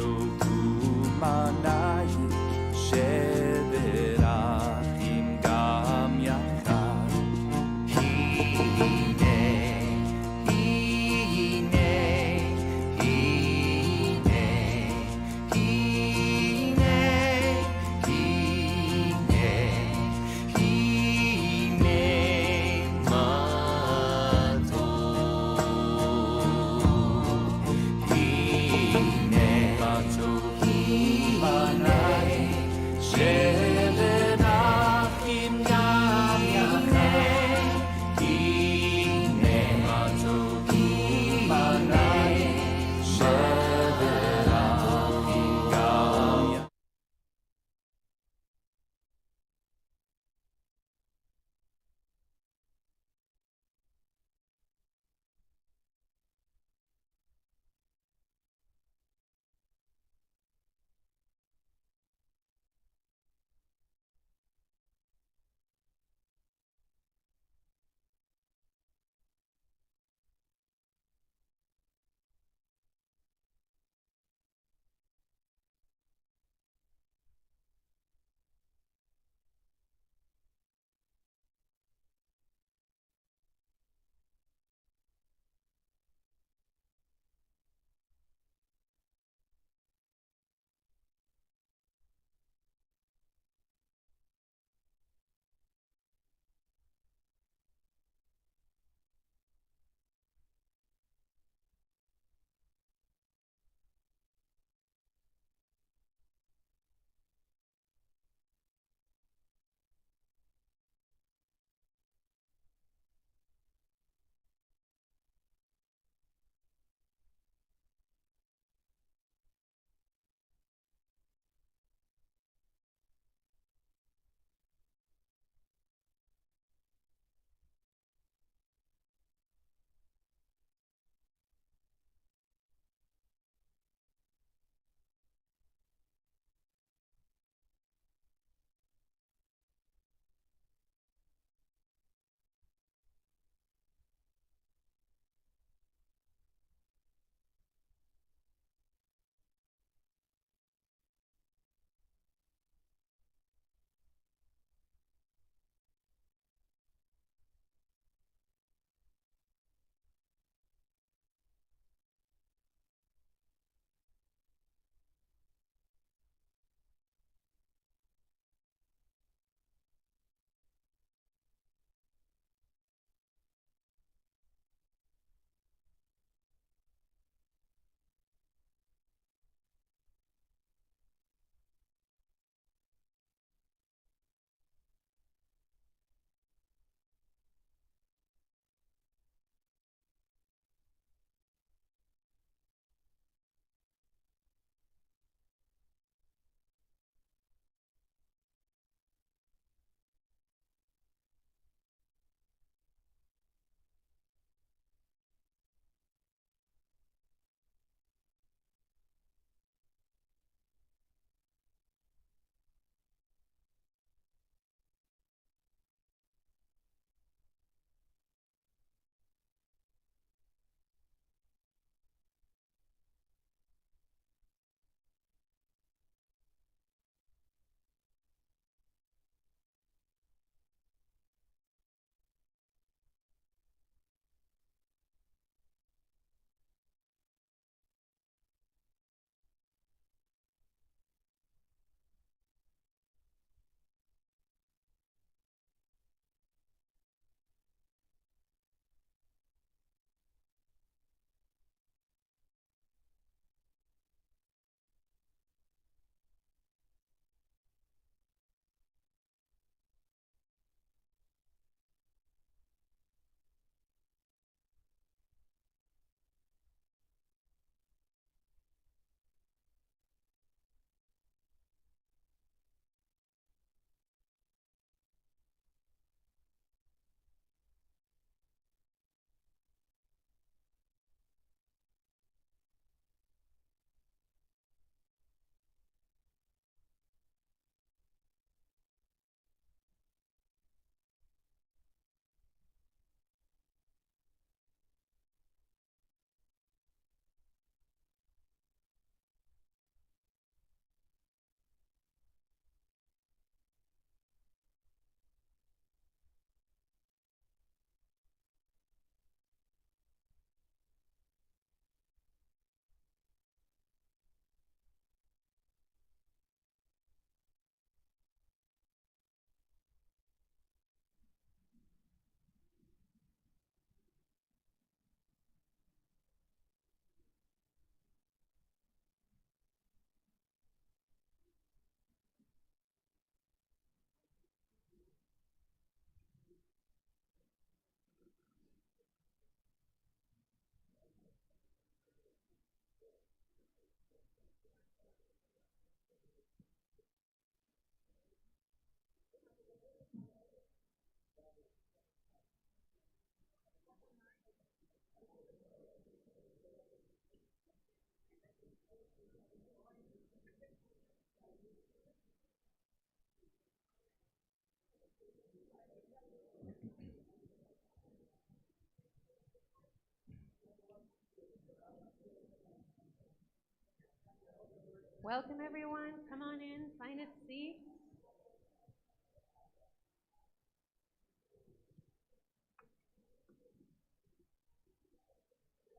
טוב ומנעים שבר אחים גם יחד. הנה, הנה, הנה, הנה, הנה, הנה מה טוב. הנה מה טוב Welcome, everyone. Come on in, find a seat.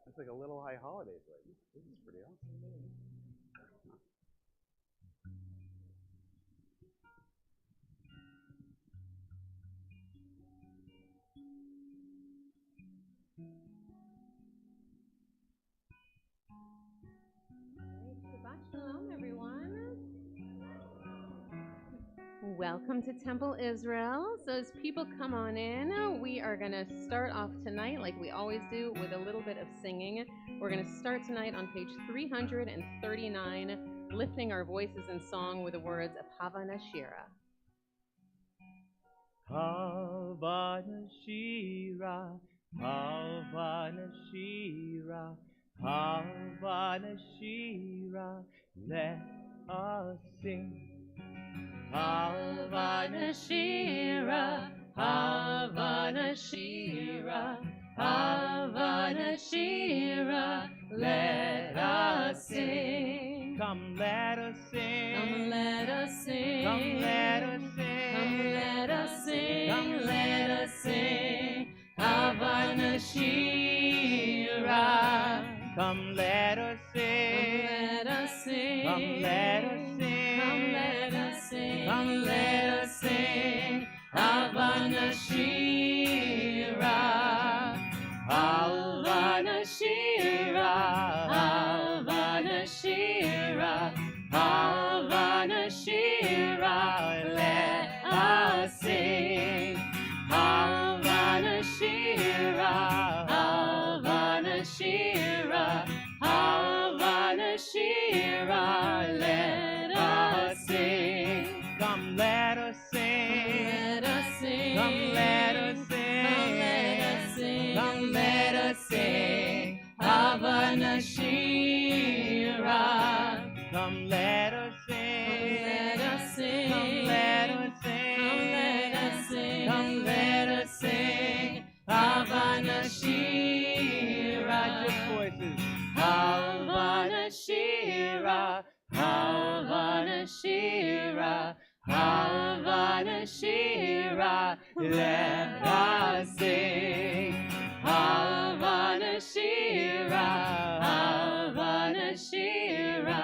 It's like a little high holidays right now. This is pretty awesome. Shabbat Shalom, everyone. Welcome to Temple Israel. So as people come on in, we are going to start off tonight, like we always do, with a little bit of singing. We're going to start tonight on page 339, lifting our voices in song with the words of Hava Nashira. Hava Nashira, Hava Nashira, Hava Nashira, let us sing. Hava Nashira, Hava Nashira, Hava Nashira, let us sing. Come let us sing. Come let us sing. Come let us sing. Come let us sing. Come let us sing. Hava Nashira. Come let us sing. Come let us sing. Come let us sing. Come let us sing. Come let us sing. Hava Nashira. Hava Nashira. Hava Nashira. Hava Nashira. Let us sing. Hava Nashira. Hava Nashira. Hava Nashira. Let us sing. Come let us sing. Come let us sing. Come let us sing. Come let us sing. Come let us sing. Hava Nashira. Come let us sing. Come let us sing. Come let us sing. Come let us sing. Come let us sing. Hava Nashira. Just voices. Hava Nashira. Hava Nashira. Hava Nashira. Let us sing. Hava Nashira. Hava Nashira.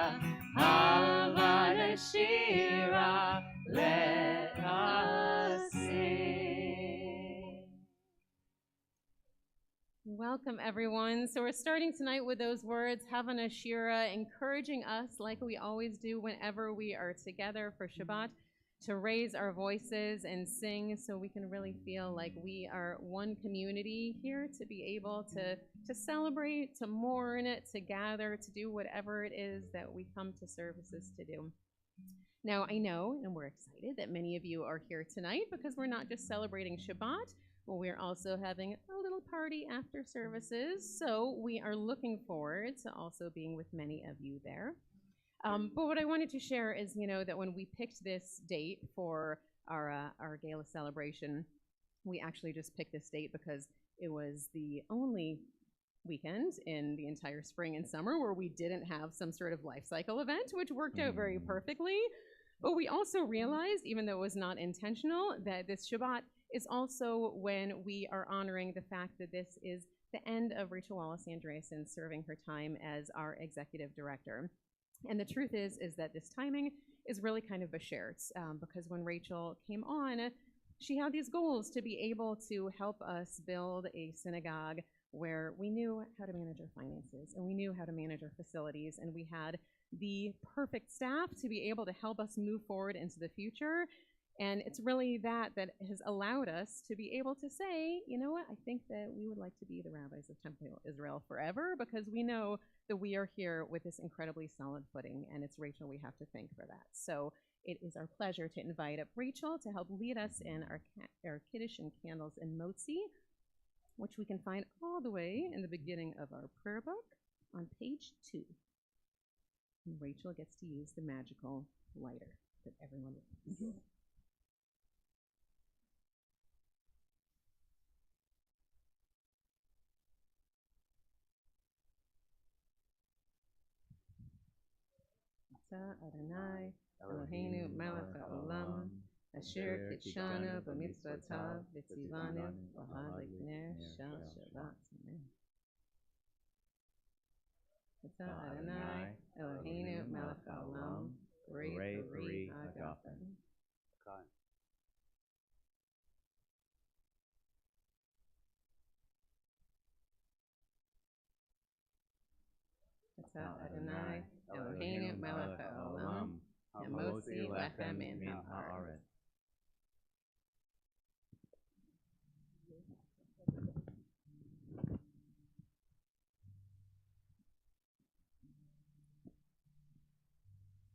Hava Nashira. Let us sing. Welcome, everyone. So we're starting tonight with those words, Hava Nashira, encouraging us, like we always do whenever we are together for Shabbat, to raise our voices and sing so we can really feel like we are one community here, to be able to celebrate, to mourn, to gather, to do whatever it is that we come to services to do. Now, I know, and we're excited that many of you are here tonight because we're not just celebrating Shabbat, but we're also having a little party after services. So we are looking forward to also being with many of you there. But what I wanted to share is, that when we picked this date for our gala celebration, we actually just picked this date because it was the only weekend in the entire spring and summer where we didn't have some sort of life cycle event, which worked out very perfectly. But we also realized, even though it was not intentional, that this Shabbat is also when we are honoring the fact that this is the end of Rachel Wallace Andreasen serving her time as our executive director. And the truth is that this timing is really kind of b'shertz, because when Rachel came on, she had these goals to be able to help us build a synagogue where we knew how to manage our finances and we knew how to manage our facilities, and we had the perfect staff to be able to help us move forward into the future. And it's really that has allowed us to be able to say, you know what, I think that we would like to be the rabbis of Temple Israel forever, because we know that we are here with this incredibly solid footing, and it's Rachel we have to thank for that. So it is our pleasure to invite up Rachel to help lead us in our Kiddush and Candles and Motzi, which we can find all the way in the beginning of our prayer book on page 2. And Rachel gets to use the magical lighter that everyone loves. Ata Adonai Eloheinu melech haolam asher kitshanu b'mitzvotav v'tzivanu l'had l'kner shel Shabbat. Amen. Ata Adonai Eloheinu melech haolam Rei Pari Agafen. God. Ata Adonai Eloheinu melech haolam Hamotzi lechem min haaretz.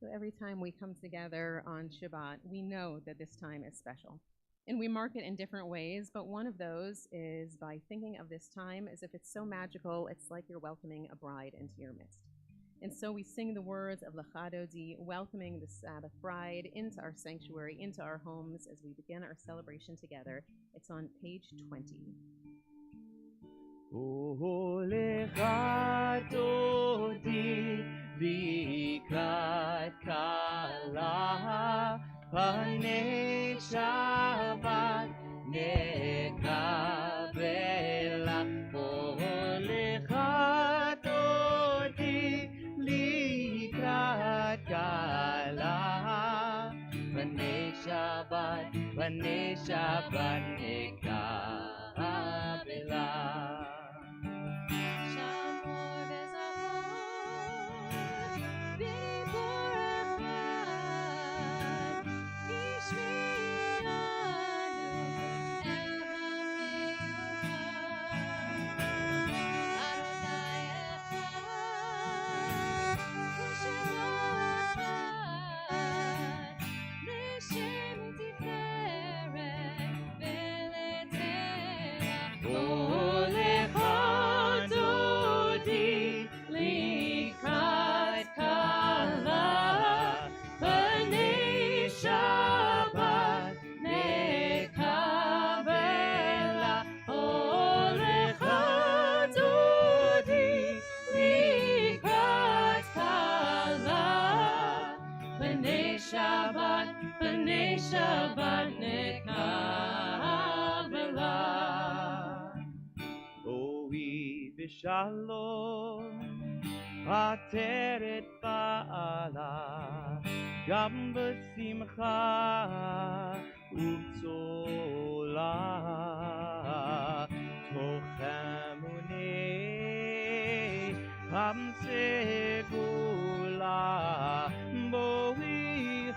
So every time we come together on Shabbat, we know that this time is special. And we mark it in different ways, but one of those is by thinking of this time as if it's so magical, it's like you're welcoming a bride into your midst. And so we sing the words of Lecha Dodi, welcoming the Sabbath bride into our sanctuary, into our homes as we begin our celebration together. It's on page 20. Lecha Dodi Likrat Kala Panei Shabbat Nekabela Lecha Dodi Likrat Kala Panei Shabbat Nekabela Shabbat nekabela. Ohi v'shalom ateret ba'ala gam b'simcha u'bzola tochamunei hamsegula boichala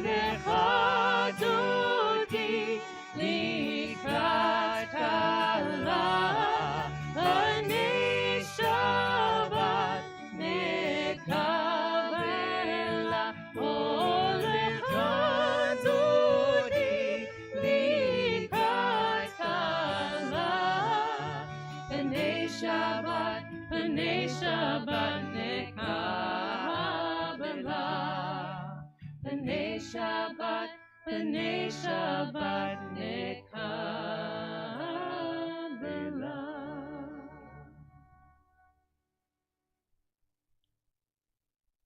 Lecha Dodi Likrat Kala Panei Shabbat Nekabela Lecha Dodi Likrat Kala Panei Shabbat Nekabela Panei Shabbat nekabela.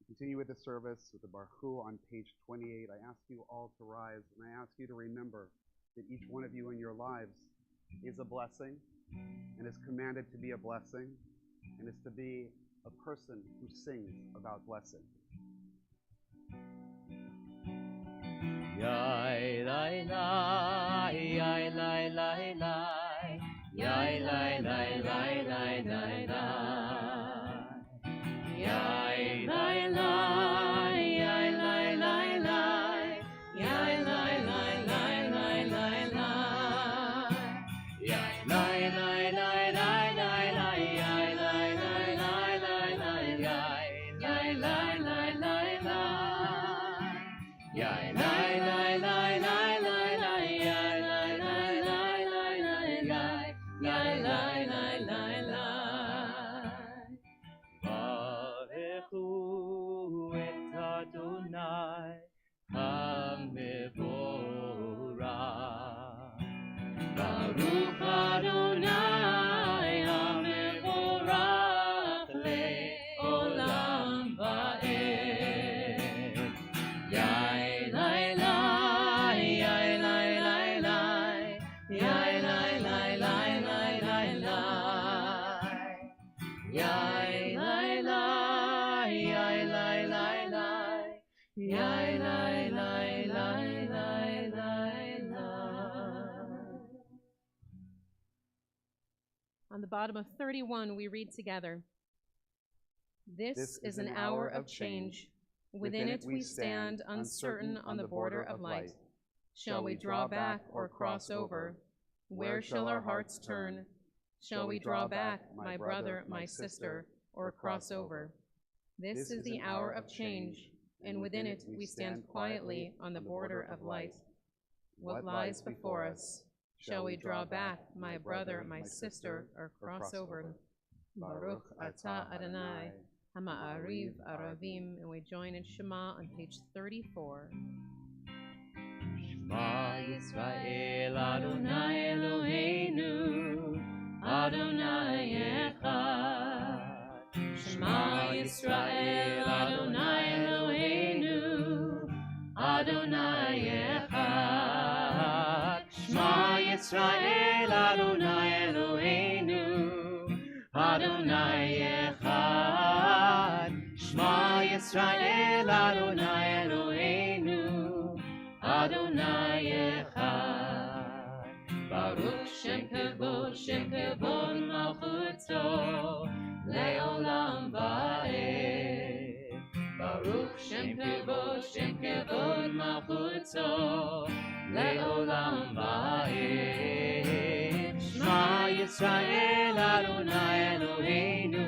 Continue with the service with the Baruch Hu on page 28. I ask you all to rise, and I ask you to remember that each one of you in your lives is a blessing and is commanded to be a blessing and is to be a person who sings about blessing. Yai lai lai, yai lai lai lai, yai lai lai lai lai lai lai, yai lai lai, yai lai lai lai, yai lai lai lai lai lai lai, yai lai lai lai lai lai lai, yai lai lai lai lai lai lai, yai lai lai lai lai, yai lai. Baruch Adonai HaMevorach Yai lai lai, yai lai lai lai, yai lai lai lai lai lai lai. On the bottom of 31, we read together, This is an hour of change. Within it we stand uncertain on the border of light. Shall we draw back or cross over? Where shall our hearts turn? Shall we draw back, my brother, my sister, or cross over? This is the hour of change, and within it we stand quietly on the border of light. What lies before us? Shall we draw back, my brother, my sister, or cross over? Baruch atah Adonai, Hama'ariv Aravim, and we join in Shema on page 34. Shema Yisrael Adonai Eloheinu, Adonai Echad. Shema Yisrael Adonai Eloheinu, Adonai Echad. Shema Yisrael Adonai Eloheinu, Adonai Echad. Shema Yisrael Adonai Eloheinu, Adonai Echad. Baruch Shem Kevod Malchuto, Le'olam Va'ed. Baruch Shem Kevod Malchuto, Le'olam Va'ed. Shema Yisrael Adonai Eloheinu,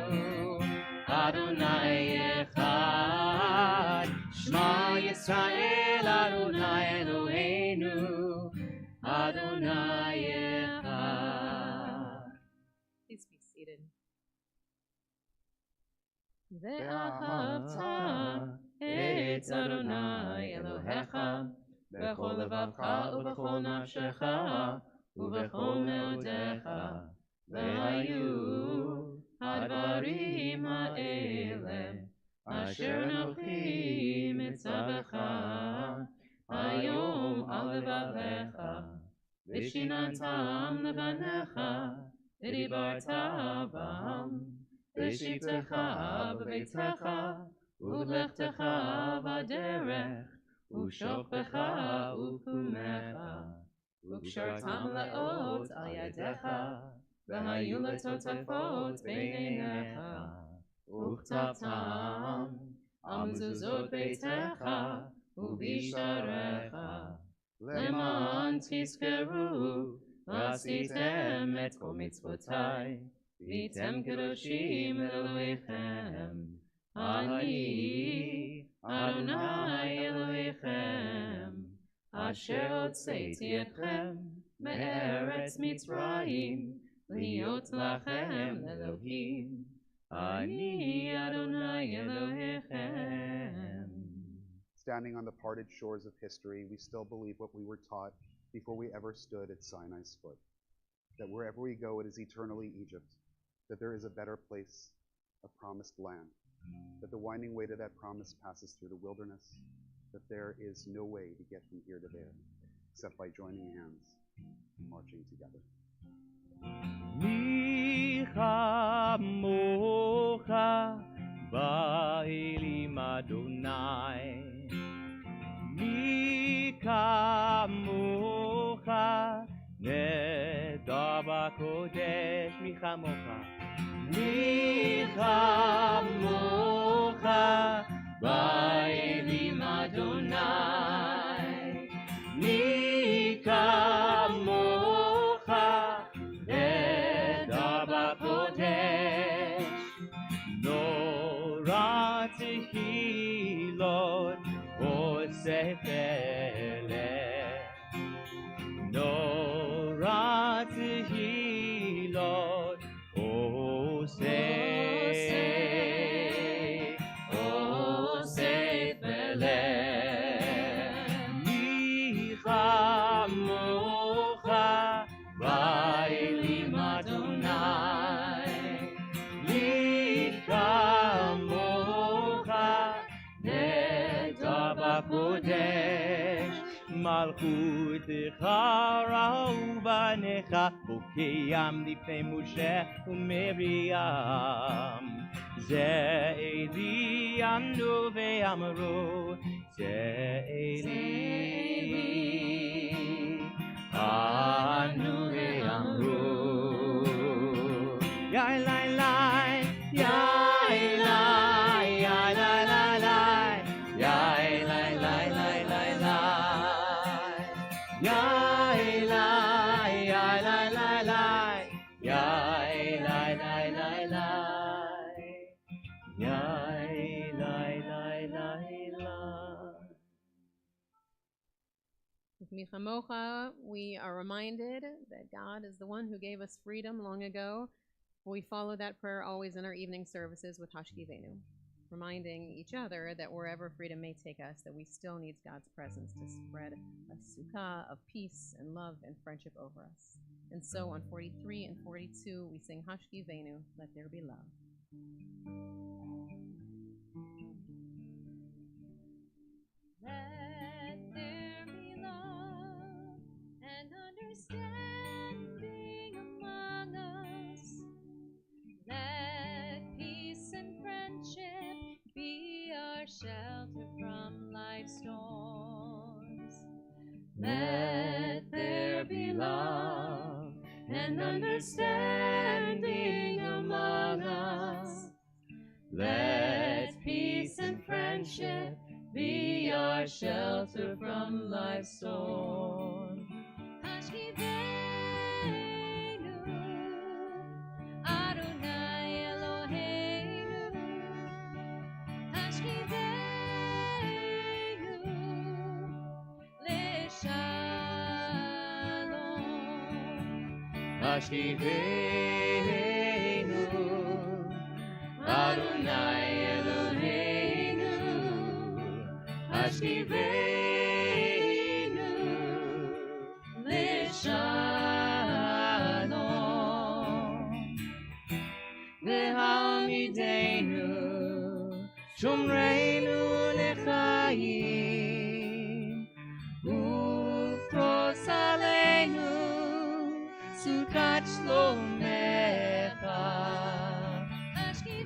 Adonai Echad. Shema Yisrael Adonai Eloheinu, Adonai Echad. Please be seated. Ve'ahavta et Adonai Elohecha bechol levavcha ubechol nafshecha ubechol meodecha ve'hayu hadvarim ha'ele asher anochi mitzavecha hayom al levavecha v'shinantam levanecha v'dibarta bam v'shivtecha b'beitecha u'lechtecha b'derech u'shokbecha u'pumecha u'kshartam le'ot al yadecha v'hayu letotafot b'einecha u'chtavtam al mezuzot beitecha u'bisharecha leman tizkeru v'asitem et kol mitzvotai v'tem kedoshim Elohechem ani Adonai Elohechem asher hotzeiti etchem me'eretz Mitzrayim liot lachem Elohim ani Adonai Elohechem. Standing on the parted shores of history, we still believe what we were taught before we ever stood at Sinai's foot, that wherever we go, it is eternally Egypt, that there is a better place, a promised land, that the winding way to that promise passes through the wilderness, that there is no way to get from here to there, except by joining hands and marching together. Mi chamocha ba'elim Adonai, mi kamocha nedar b'kodesh, mi chamocha, mi chamocha ba'elim Adonai, mi kamocha nedar b'kodesh, nora tehilot osef eleh, nora tehilot osef eleh, mi chamocha ba'elim Adonai, mi kamocha nedar b'kodesh, malchutecha ra'u banecha קיים לפני משה ומרים. זה אלי ענו ואמרו, זה אלי ענו ואמרו. יאי לי לי, יאי לי, יאי לי לי לי, יאי לי לי לי לי לי, יאי לי, יאי לי לי לי, יאי לי לי לי לי, יאי לי לי לי לי. With Michamocha, we are reminded that God is the one who gave us freedom long ago. We follow that prayer always in our evening services with Hashkivenu, reminding each other that wherever freedom may take us, that we still need God's presence to spread a sukkah of peace and love and friendship over us. And so on 43 and 42, we sing Hashkivenu, let there be love. Let there be love and understanding among us. Let peace and friendship be our shelter from life's storms. Let there be love and understanding among us. Let peace and friendship be our shelter from life's storm. Hashkivenu, Adonai Eloheinu. Hashkivenu, Leshalom. Hashkivenu, Adonai Eloheinu. Hashkivenu, Leshalom. Ve'hamidenu, Shomreinu lechaim. Ufros aleinu, Sukat shlomecha.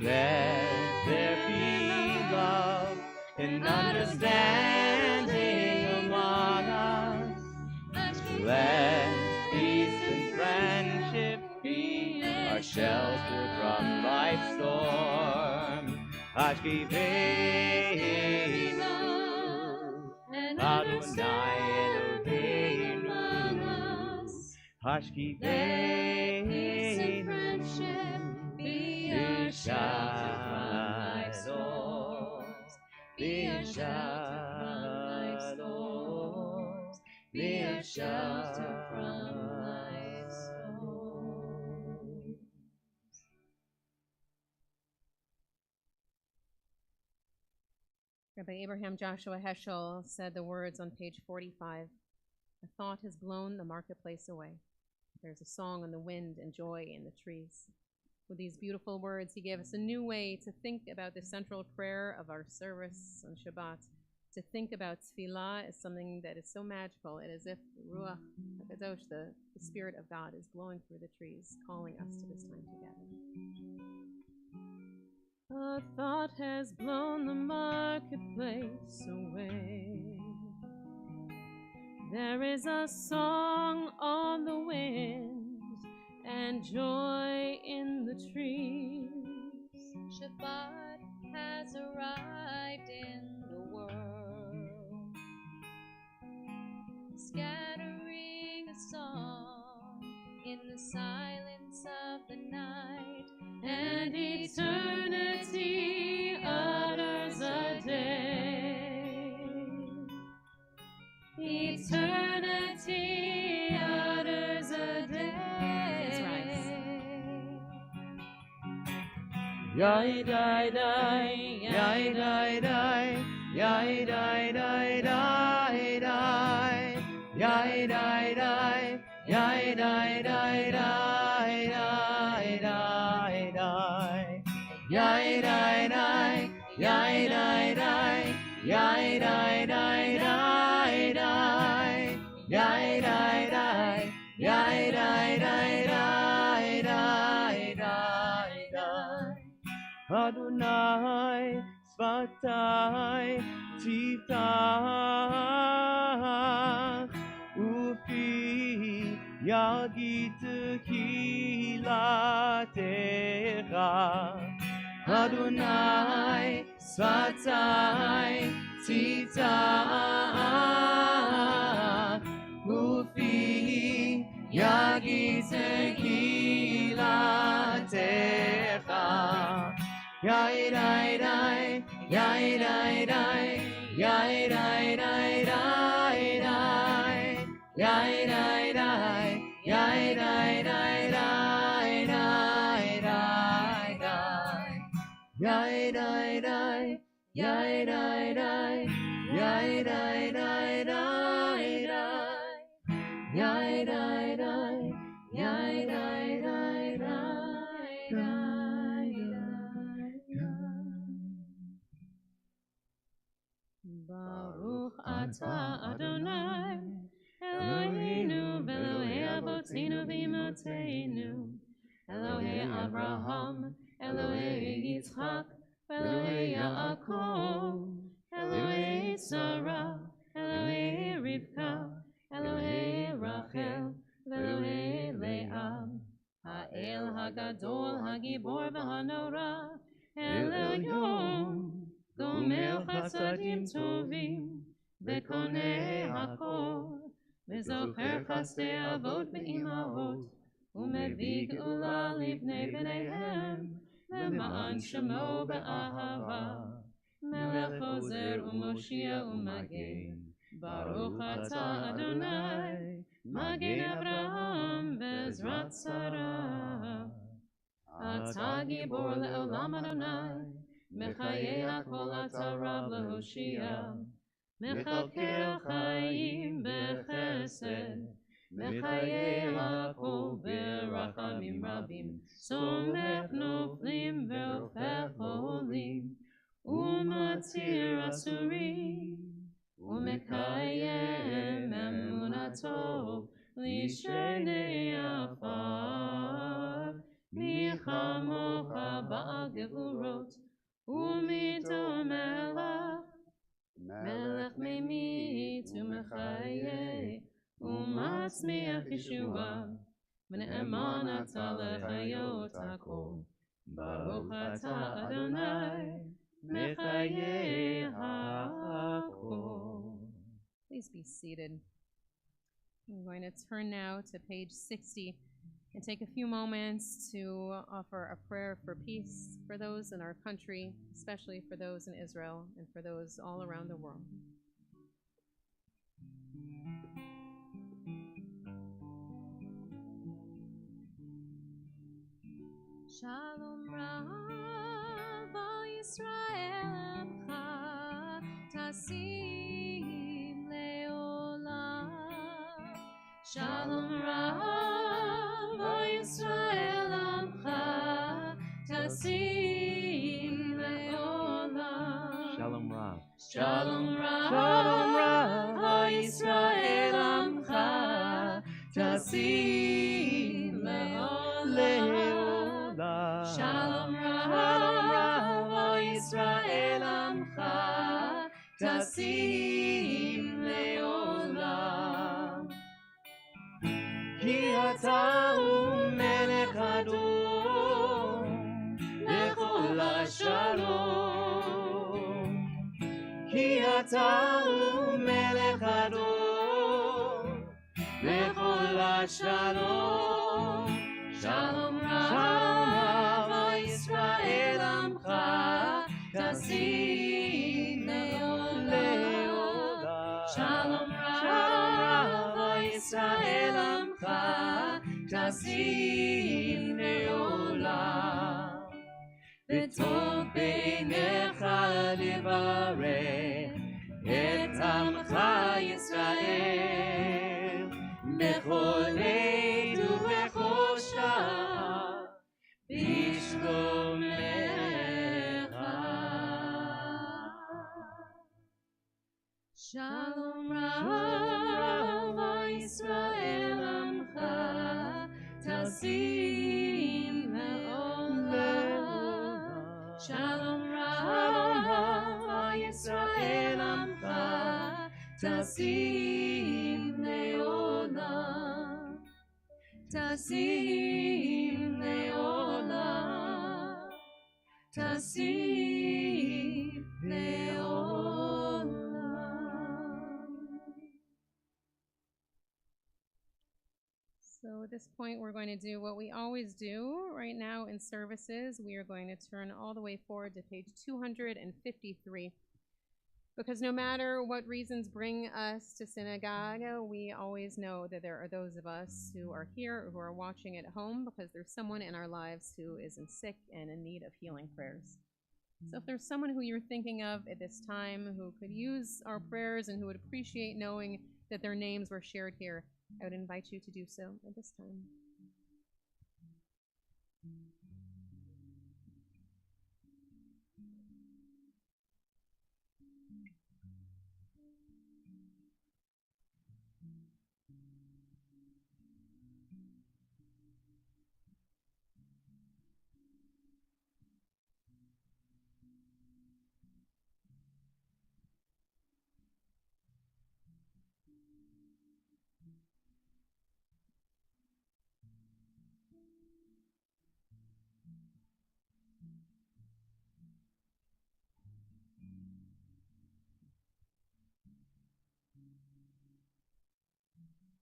Let there be love and understanding among us. Let peace and friendship be our shelter from life's storm. Hashkivenu, Adonai Eloheinu. Hashkivenu, Be our shelter from life's storms. Be our shelter from life's storms. Be our shelter from life's storms. Rabbi Abraham Joshua Heschel said the words on page 45, "A thought has blown the marketplace away. There's a song on the wind and joy in the trees." With these beautiful words, he gave us a new way to think about the central prayer of our service on Shabbat. To think about tefillah as something that is so magical. It is as if Ruach HaKadosh, the Spirit of God, is blowing through the trees, calling us to this time together. A thought has blown the marketplace away. There is a song on the wind and joy in the trees. Shabbat has arrived in the world, scattering a song in the silence of the night, And eternity utters a day. Eternity utters a day. Let's rise. Yai dai dai, yai dai dai, yai dai dai dai dai, yai dai dai, yai dai dai dai dai dai dai, yai dai dai, yai dai dai, yai dai dai dai dai, yai dai dai, yai dai dai dai. Adonai שפתי תפתח ופי יגיד תהילתך Adonai שפתי תפתח ופי יגיד תהילתך Yai dai dai, yai dai dai, yai dai dai dai dai, yai dai dai, yai dai dai dai dai dai dai, yai dai dai, yai dai dai, yai dai dai dai dai, yai dai dai, yai dai dai dai. Baruch atah Adonai Eloheinu v'Elohei Avotenu v'Imotenu Elohei Avraham Elohei Yitzchak Elohei Yaakov Elohei Sarah Elohei Rivka Elohei Rachel Elohei Leah Ha'el Hagadol Hagibor v'Hanora El Elyon גומר חסדים טובים וקונה הכל וזוכר חסדי אבות ואימהות ומביא גאולה לבני בניהם למען שמו באהבה מלך עוזר ומושיע ומגן ברוך אתה אדוני מגן אברהם בעזרת שרה אתה גיבור לעולם אדוני מחיי הכל אתה רב להושיע, מחכה חיים בחסד, מחיי הכל ברחמים רבים, סומך נופלים והופך חולים, ומצהיר אסורים, ומקיים אמונתו לשני עפר, מי כמוך בעל גבורות, ומיתו מלך ממית ומחיה ומצמיח ישועה ונאמן אתה לחיות הכל ברוך אתה אדוני מחיה הכל. Please be seated. I'm going to turn now to page 60 and take a few moments to offer a prayer for peace for those in our country, especially for those in Israel and for those all around the world. Shalom Rav Yisrael Amcha Tasim Leolam Shalom Rav Yisrael Amcha Tasim Leolam Shalom Rav. Shalom Rav Yisrael Amcha Tasim Leolam Shalom Rav Yisrael Amcha Tasim Leolam Ki ata hu melech adon lechol hashalom Ki ata hu melech adon lechol hashalom Shalom Rav Yisrael Amcha Tasim Leolam Shalom Rav Yisrael Amcha Tasim Leolam V'tov beinecha levarech et Amcha Yisrael Bechol עת ובכל שעה בשלומך Shalom Rav Yisrael Amcha Tasim Leolam טסים לעולם, טסים לעולם, טסים לעולם. So at this point, we're going to do what we always do right now in services. We are going to turn all the way forward to page 253. Because no matter what reasons bring us to synagogue, we always know that there are those of us who are here or who are watching at home because there's someone in our lives who is sick and in need of healing prayers. So if there's someone who you're thinking of at this time who could use our prayers and who would appreciate knowing that their names were shared here, I would invite you to do so at this time.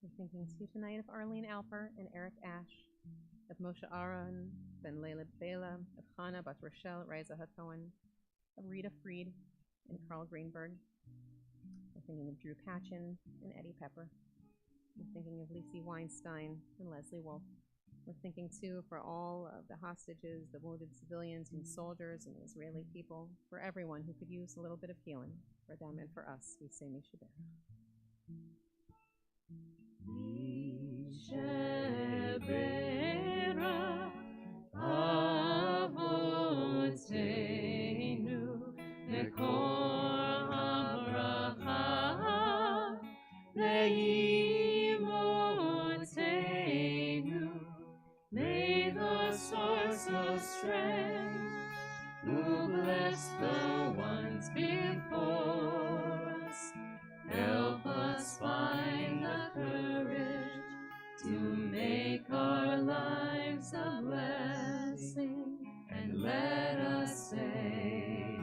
We're thinking too tonight of Arlene Alper and Eric Ash, of Moshe Aaron, Ben Leila Bela, of Hannah Bat Rochelle, Riza Hakohen, of Rita Fried and Carl Greenberg. We're thinking of Drew Patchen and Eddie Pepper. We're thinking of Lisi Weinstein and Leslie Wolf. We're thinking too for all of the hostages, the wounded civilians and soldiers and Israeli people, for everyone who could use a little bit of healing, for them and for us. We say Mishabeh. Shebera avotenu nekor habracha leimotenu. May the source of strength who bless the ones before us help us find the courage to make our lives a blessing, and let us say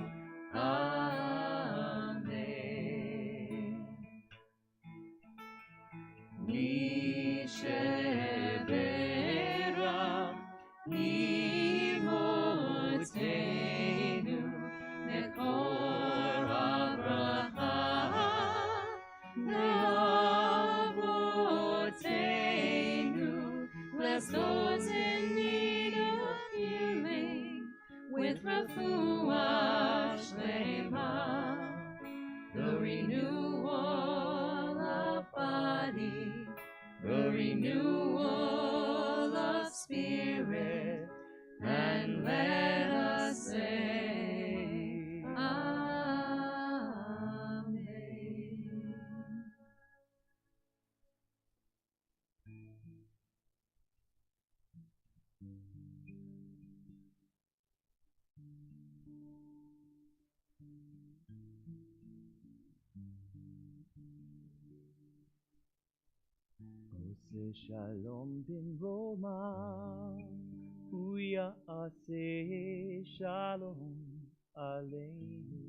Amen. Nishebera nimotenu nekor abraha bless those in need of healing with refuah shlema, the renewal of body, the renewal of spirit, and let us say Amen. Ose shalom bin Roma, hu ya'ase shalom aleinu.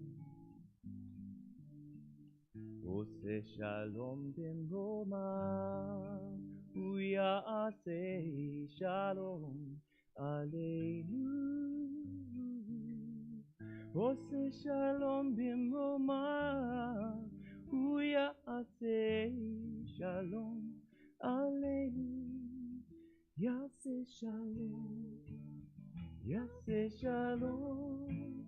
Ose shalom bin Roma, hu ya'ase shalom aleinu. Ose shalom bin Roma, hu ya'ase shalom aleinu. Yase shalom, yase shalom,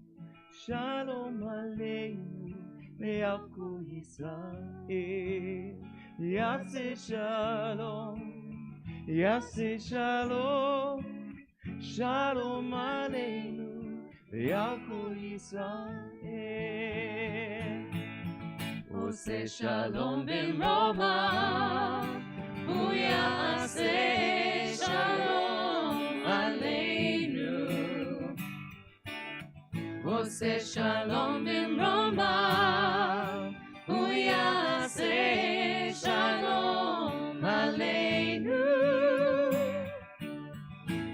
shalom aleinu, me'alku Yisrael. Yase shalom, yase shalom, shalom aleinu, me'alku Yisrael. Ose shalom b'Roma, hu ya'ase shalom aleinu. Ose shalom b'Roma, hu ya'ase Yaseh Shalom Aleinu.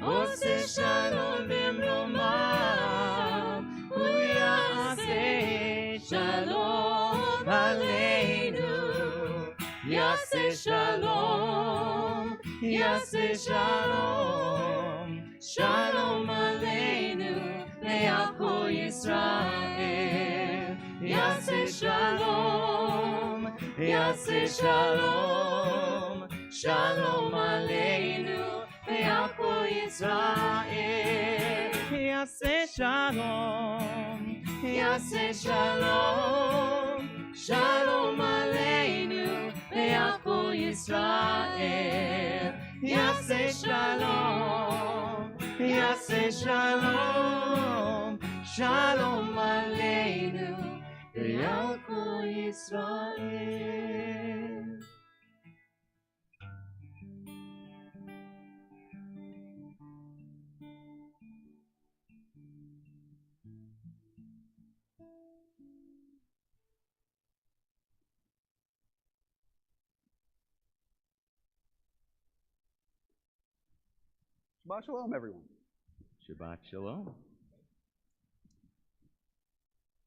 Oseh Shalom Bimromav. Hu Yaseh Shalom Aleinu. Yaseh Shalom. Yaseh Shalom. Shalom Aleinu. Le'al Kol Yisrael. Yaseh Shalom. Yaseh Shalom. Shalom Aleinu. Le'al Kol Yisrael. Yaseh Shalom. Yaseh Shalom. Shalom Aleinu. Le'al Kol Yisrael. Yaseh Shalom. Yaseh Shalom. Shalom Aleinu. Le'al Kol Yisrael. Shabbat Shalom, everyone. Shabbat Shalom.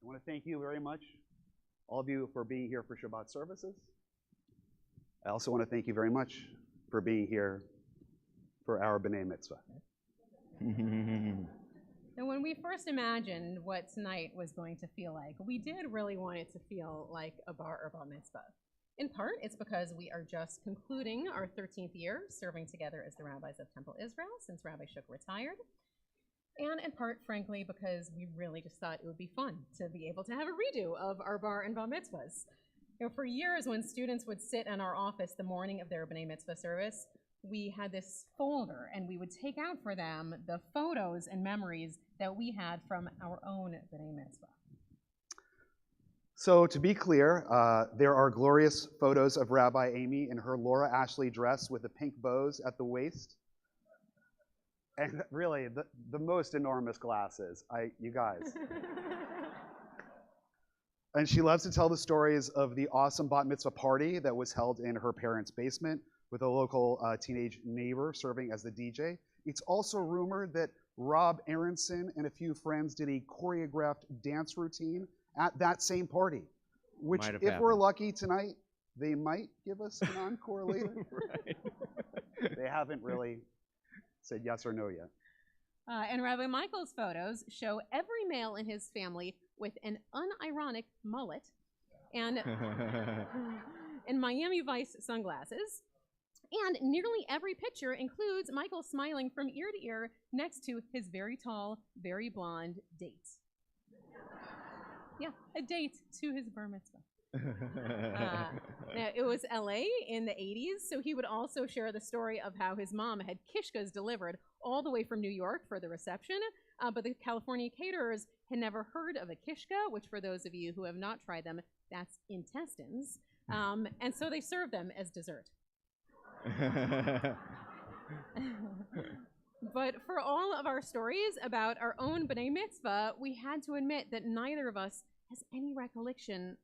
I want to thank you very much, all of you, for being here for Shabbat services. I also want to thank you very much for being here for our B'nai Mitzvah. And when we first imagined what tonight was going to feel like, we did really want it to feel like a bar or bar mitzvah. In part, it's because we are just concluding our 13th year serving together as the rabbis of Temple Israel since Rabbi Shook retired. And in part, frankly, because we really just thought it would be fun to be able to have a redo of our bar and bar mitzvahs. You know, for years, when students would sit in our office the morning of their B'nai Mitzvah service, we had this folder, and we would take out for them the photos and memories that we had from our own B'nai Mitzvah. So to be clear, there are glorious photos of Rabbi Amy in her Laura Ashley dress with the pink bows at the waist. And really, the most enormous glasses. You guys. And she loves to tell the stories of the awesome bat mitzvah party that was held in her parents' basement with a local teenage neighbor serving as the DJ. It's also rumored that Rob Aronson and a few friends did a choreographed dance routine at that same party, which, if we're lucky tonight, they might give us an encore later. Right. They haven't really said yes or no yet. And Rabbi Michael's photos show every male in his family with an unironic mullet and Miami Vice sunglasses. And nearly every picture includes Michael smiling from ear to ear next to his very tall, very blonde date. Yeah, a date to his bar mitzvah. Now, it was LA in the 80s, so he would also share the story of how his mom had kishkas delivered all the way from New York for the reception, but the California caterers had never heard of a kishka, which for those of you who have not tried them, that's intestines, and so they served them as dessert. But for all of our stories about our own B'nai Mitzvah, we had to admit that neither of us has any recollection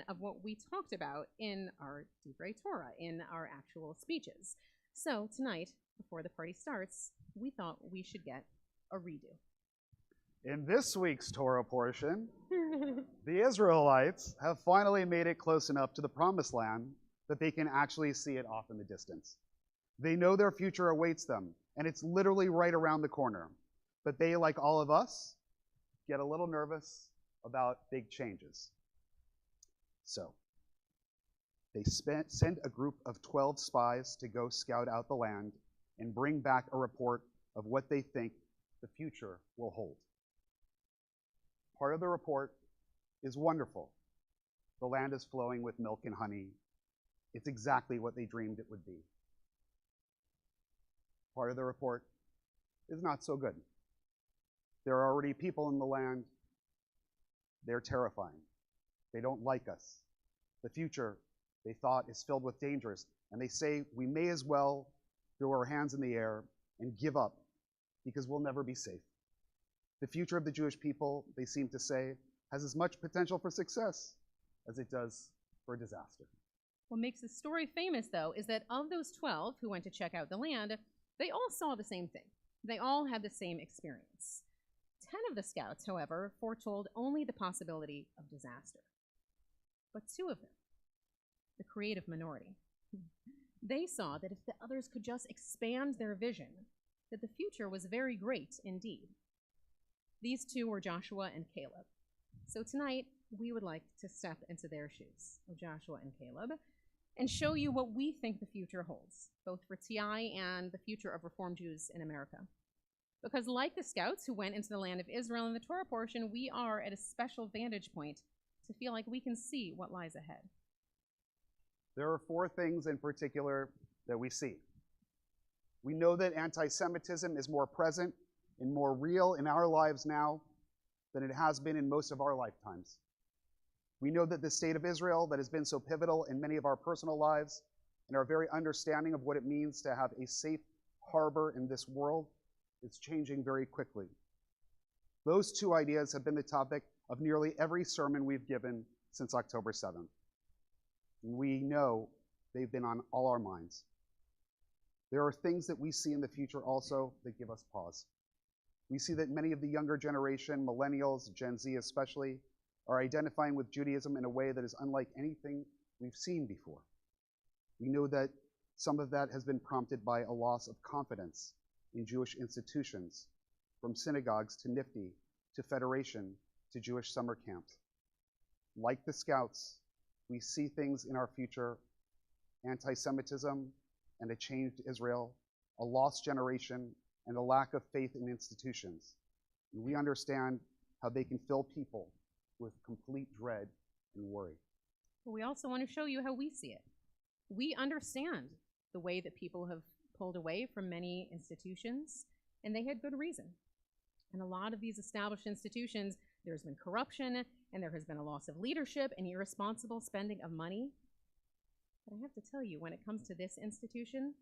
of what we talked about in our Divrei Torah, in our actual speeches. So tonight, before the party starts, we thought we should get a redo. In this week's Torah portion, the Israelites have finally made it close enough to the Promised Land that they can actually see it off in the distance. They know their future awaits them, and it's literally right around the corner. But they, like all of us, get a little nervous about big changes. So, they send a group of 12 spies to go scout out the land and bring back a report of what they think the future will hold. Part of the report is wonderful. The land is flowing with milk and honey. It's exactly what they dreamed it would be. Part of the report is not so good. There are already people in the land. They're terrifying. They don't like us. The future, they thought, is filled with dangers, and they say we may as well throw our hands in the air and give up because we'll never be safe. The future of the Jewish people, they seem to say, has as much potential for success as it does for disaster. What makes the story famous, though, is that of those 12 who went to check out the land, they all saw the same thing. They all had the same experience. 10 of the scouts, however, foretold only the possibility of disaster. But 2 of them, the creative minority, they saw that if the others could just expand their vision, that the future was very great indeed. These 2 were Joshua and Caleb. So tonight, we would like to step into their shoes, of Joshua and Caleb, and show you what we think the future holds, both for TI and the future of Reformed Jews in America. Because like the scouts who went into the land of Israel in the Torah portion, we are at a special vantage point to feel like we can see what lies ahead. There are 4 things in particular that we see. We know that anti-Semitism is more present and more real in our lives now than it has been in most of our lifetimes. We know that the state of Israel, that has been so pivotal in many of our personal lives and our very understanding of what it means to have a safe harbor in this world, is changing very quickly. Those 2 ideas have been the topic of nearly every sermon we've given since October 7th. And we know they've been on all our minds. There are things that we see in the future also that give us pause. We see that many of the younger generation, millennials, Gen Z especially, are identifying with Judaism in a way that is unlike anything we've seen before. We know that some of that has been prompted by a loss of confidence in Jewish institutions, from synagogues to NIFTY, to Federation, to Jewish summer camps. Like the Scouts, we see things in our future, anti-Semitism and a changed Israel, a lost generation, and a lack of faith in institutions. And we understand how they can fill people with complete dread and worry. But we also want to show you how we see it. We understand the way that people have pulled away from many institutions, and they had good reason. In a lot of these established institutions, there's been corruption, and there has been a loss of leadership and irresponsible spending of money. But I have to tell you, when it comes to this institution,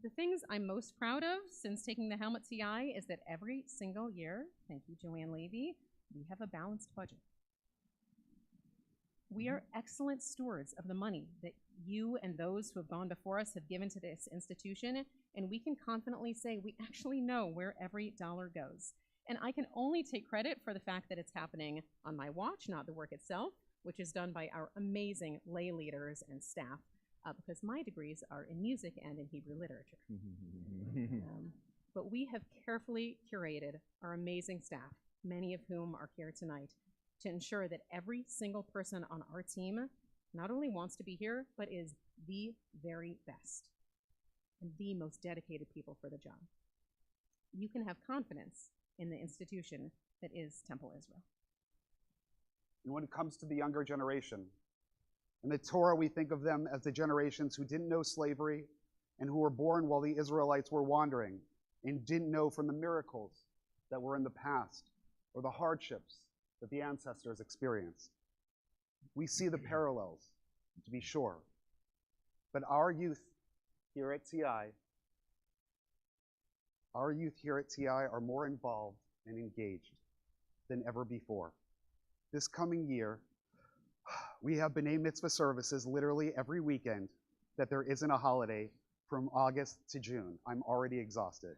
the things I'm most proud of since taking the helm at TI is that every single year, thank you, Joanne Levy, we have a balanced budget. We are excellent stewards of the money that you and those who have gone before us have given to this institution, and we can confidently say we actually know where every dollar goes. And I can only take credit for the fact that it's happening on my watch, not the work itself, which is done by our amazing lay leaders and staff, because my degrees are in music and in Hebrew literature. But we have carefully curated our amazing staff, many of whom are here tonight, to ensure that every single person on our team not only wants to be here, but is the very best and the most dedicated people for the job. You can have confidence in the institution that is Temple Israel. And when it comes to the younger generation, in the Torah we think of them as the generations who didn't know slavery and who were born while the Israelites were wandering and didn't know from the miracles that were in the past or the hardships that the ancestors experienced. We see the parallels, to be sure. But our youth here at TI are more involved and engaged than ever before. This coming year, we have B'nai Mitzvah services literally every weekend that there isn't a holiday from August to June. I'm already exhausted.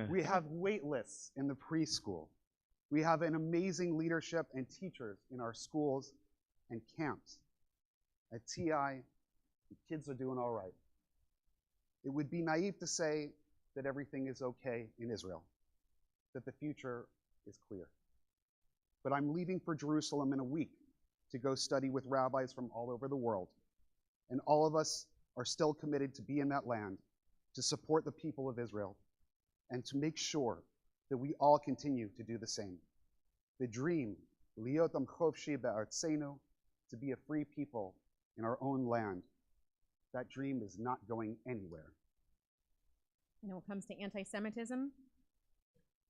We have wait lists in the preschool. We have an amazing leadership and teachers in our schools and camps. At TI, the kids are doing all right. It would be naive to say that everything is okay in Israel, that the future is clear. But I'm leaving for Jerusalem in a week to go study with rabbis from all over the world. And all of us are still committed to be in that land, to support the people of Israel, and to make sure that we all continue to do the same. The dream, Liot Am Chofshi Be'artzenu, to be a free people in our own land, that dream is not going anywhere. And when it comes to anti-Semitism,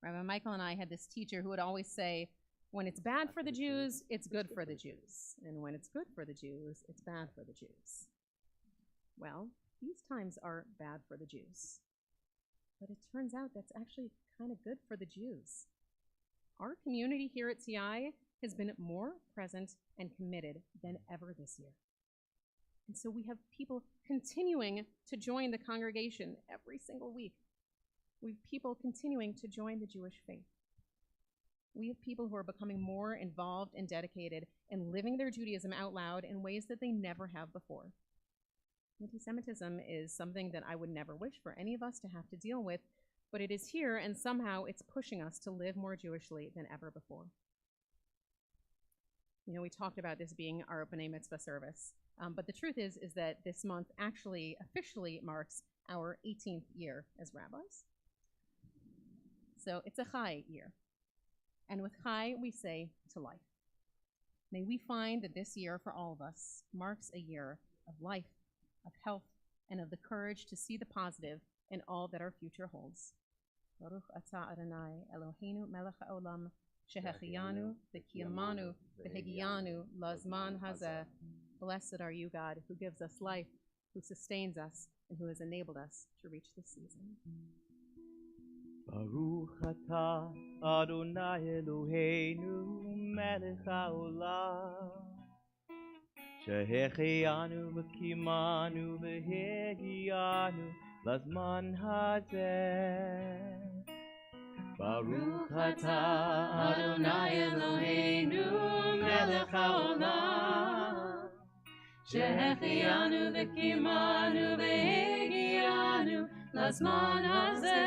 Rabbi Michael and I had this teacher who would always say, when it's bad for the Jews, it's good for the Jews. And when it's good for the Jews, it's bad for the Jews. Well, these times are bad for the Jews. But it turns out that's actually kind of good for the Jews. Our community here at TI has been more present and committed than ever this year. And so we have people continuing to join the congregation every single week. We have people continuing to join the Jewish faith. We have people who are becoming more involved and dedicated and living their Judaism out loud in ways that they never have before. Anti-Semitism is something that I would never wish for any of us to have to deal with, but it is here, and somehow it's pushing us to live more Jewishly than ever before. You know, we talked about this being our B'nai Mitzvah service, but the truth is that this month actually officially marks our 18th year as rabbis. So it's a Chai year. And with Chai, we say to life. May we find that this year for all of us marks a year of life, of health, and of the courage to see the positive in all that our future holds. Baruch atah Adonai Eloheinu melech haolam shehechiyanu v'kiyamanu v'hegiyanu lazman hazeh. Blessed are you, God, who gives us life, who sustains us, and who has enabled us to reach this season. Baruch atah Adonai Eloheinu melech haolam shehechiyanu v'kiyamanu v'hegiyanu lazman hazeh. Baruch atah Adonai Eloheinu melech haolam שהחיינו וקיימנו והגיענו לזמן הזה.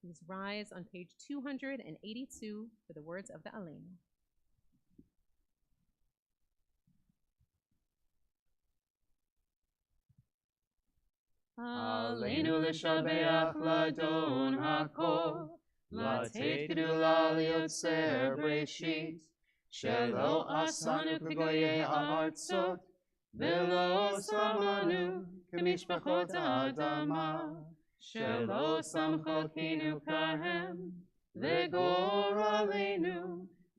Please rise on page 282 for the words of the Aleinu. עלינו לשבח לאדון הכל, לתת גדולה ליוצר בראשית, שלא עשנו כגויי הארצות, ולא שמנו כמשפחות האדמה, שלא שם חלקנו כהם, וגורלנו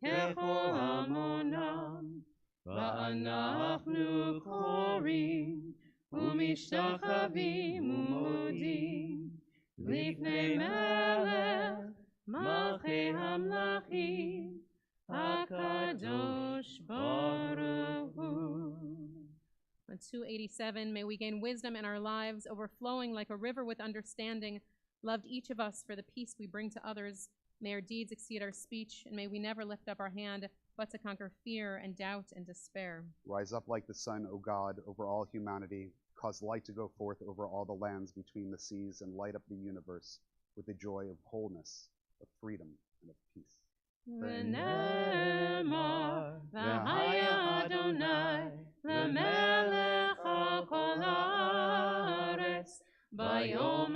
ככל המונם, ואנחנו קוראים ומשתחווים ומודים לפני מלך מלכי המלכים הקדוש ברוך הוא. On 287, may we gain wisdom in our lives, overflowing like a river with understanding, loved each of us for the peace we bring to others. May our deeds exceed our speech, and may we never lift up our hand, but to conquer fear and doubt and despair. Rise up like the sun, O God, over all humanity. Cause light to go forth over all the lands between the seas, and light up the universe with the joy of wholeness, of freedom, and of peace. ונאמר, והיה אדוני למלך על כל הארץ, ביום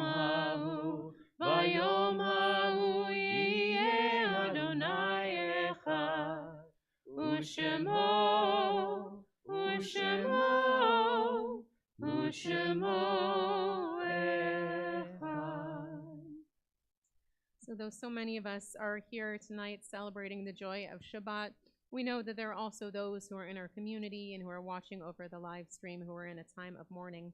ההוא יהיה אדוני אחד, ושמו So though so many of us are here tonight celebrating the joy of Shabbat, we know that there are also those who are in our community and who are watching over the live stream who are in a time of mourning.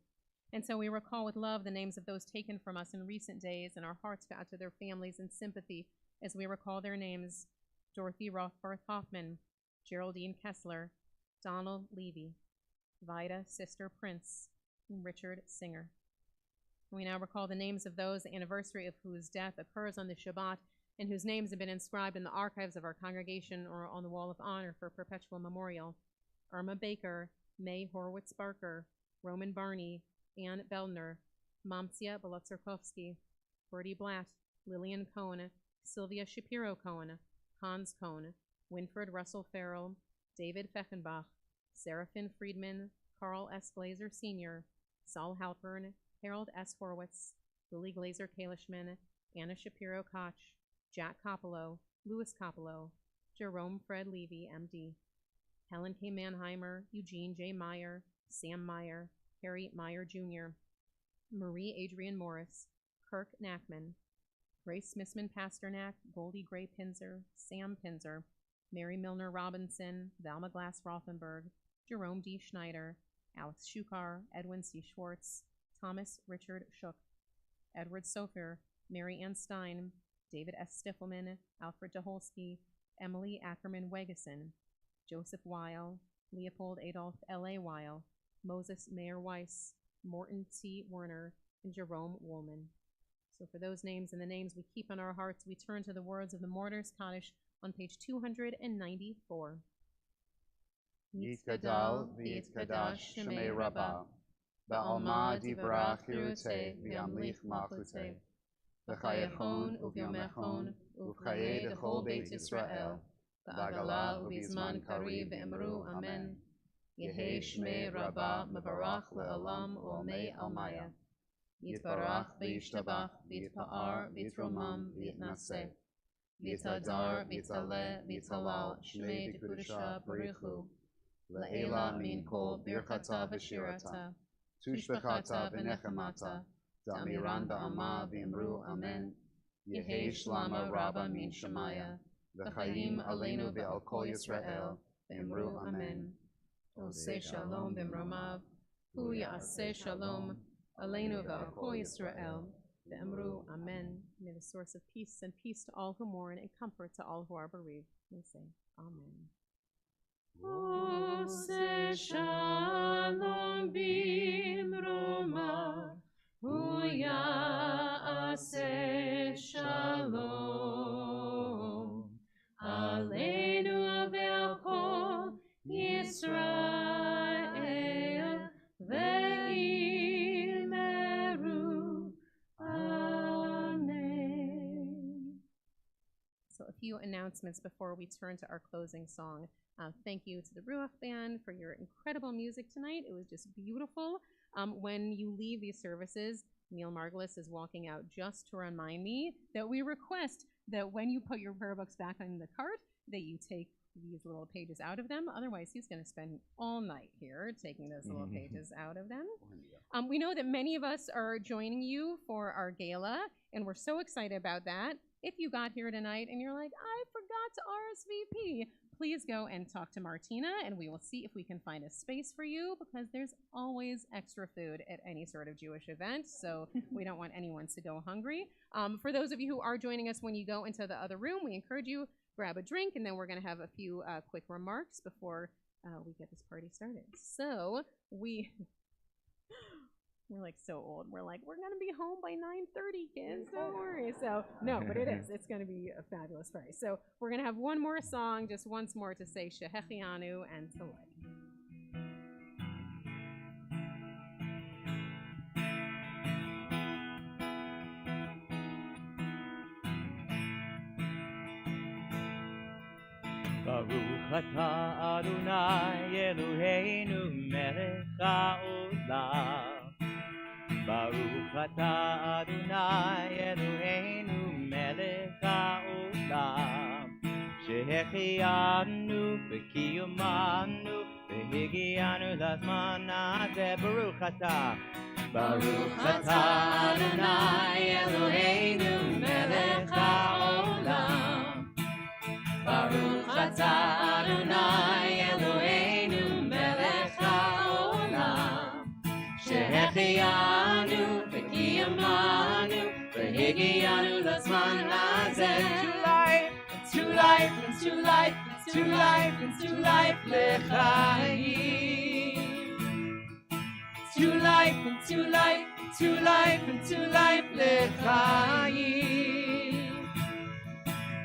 And so we recall with love the names of those taken from us in recent days, and our hearts go out to their families in sympathy as we recall their names: Dorothy Rothbarth Hoffman, Geraldine Kessler, Donald Levy, Vida Sister Prince, and Richard Singer. We now recall the names of those, the anniversary of whose death occurs on the Shabbat, and whose names have been inscribed in the archives of our congregation or on the Wall of Honor for perpetual memorial: Irma Baker, May Horowitz Barker, Roman Barney, Ann Beldner, Mamsia Bolotsarkovsky, Bertie Blatt, Lillian Cohen, Sylvia Shapiro Cohen, Hans Cohn, Winfred Russell Farrell, David Fechenbach, Seraphin Friedman, Carl S. Glazer Sr., Saul Halpern, Harold S. Horowitz, Lily Glazer Kalishman, Anna Shapiro Koch, Jack Coppola, Louis Coppola, Jerome Fred Levy, MD. Helen K. Mannheimer, Eugene J. Meyer, Sam Meyer, Harry Meyer Jr., Marie Adrian Morris, Kirk Knackman, Grace Smithman Pasternak, Goldie Gray Pinzer, Sam Pinzer, Mary Milner Robinson, Valma Glass Rothenberg, Jerome D. Schneider, Alex Shukar, Edwin C. Schwartz, Thomas Richard Shook, Edward Sofer, Mary Ann Stein, David S. Stiffelman, Alfred Daholsky, Emily Ackerman Wegeson, Joseph Weil, Leopold Adolf L.A. Weil, Moses Mayer Weiss, Morton T. Werner, and Jerome Woolman. So for those names and the names we keep in our hearts, we turn to the words of the Mourner's Kaddish on page 294. Yitkadal v'yitkadash Shemei Rabbah, Ba'alma divrach chirutei v'yamlich malchutei, v'chayechon u'vyomechon u'v'chayei d'chol Beit Yisrael, v'agala u'bizman kariv v'emru Amen. Yehei Shmei Rabbah mevarach le'olam u'omei almaya. Yitbarach v'yishtabach v'yitpa'ar v'yitromam v'yitnaseh. V'yitadar v'yitaleh v'yitalal Shmei d'kudusha barichu. Le'ela min kol birchata v'shirata. Tushbachata v'nechemata. Damiran ba'ama v'imru Amen. Yehei shlama Rabba min Shemaya. V'chayim aleinu v'al kol Yisrael. V'imru Amen. Oseh shalom b'mromav. Hu ya'aseh shalom. Aleinu v'al kol Yisrael. V'emru Amen. May the source of peace and peace to all who mourn and comfort to all who are bereaved. May say Amen. Oseh shalom b'mromav. Hu ya'aseh shalom. Aleinu v'al kol Yisrael. Ve'imeru Amen. So a few announcements before we turn to our closing song. Thank you to the Ruach Band for your incredible music tonight. It was just beautiful. When you leave these services, Neil Margulis is walking out just to remind me that we request that when you put your prayer books back in the cart, that you take these little pages out of them. Otherwise, he's going to spend all night here taking those little pages out of them. We know that many of us are joining you for our gala, and we're so excited about that. If you got here tonight and you're like, I forgot to RSVP, please go and talk to Martina, and we will see if we can find a space for you, because there's always extra food at any sort of Jewish event, so we don't want anyone to go hungry. For those of you who are joining us when you go into the other room, we encourage you, grab a drink, and then we're going to have a few quick remarks before we get this party started. So we're like so old. We're like, we're going to be home by 9:30, kids. Don't worry. So no, but it is. It's going to be a fabulous party. So we're going to have one more song, just once more to say Shehechianu and to live. Baruch atah Adonai Eloheinu melech haolam. Baruch atah Adonai Eloheinu melech haolam. Shehechianu v'kiyumanu v'higianu lazman hazeh. Baruch atah. Baruch atah Adonai Eloheinu melech haolam. Baruch atah Adonai Eloheinu melech haolam. Shehechianu v'kiyamanu v'higianu lazman hazeh. To life, and to life, and to life, and to life, l'chaim. To life, and to life, and to life, and to life, l'chaim.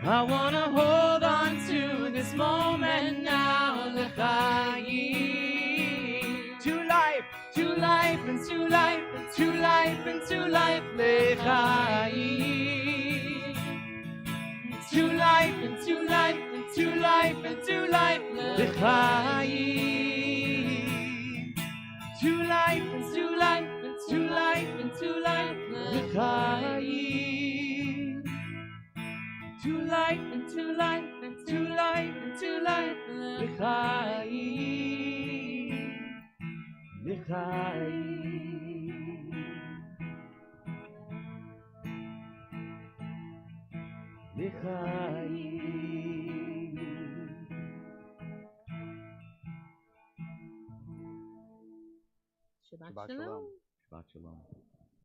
I wanna hold on to this moment now, l'chaim. To life, and to life, and to life, and to life, l'chaim. To life, and to life, and to life, and to life, l'chaim. To life, and to life, and to life, and to life, l'chaim. To life, and to life, and to life, לחיים. Shabbat Shabbat Shalom. Shalom. Shabbat Shalom.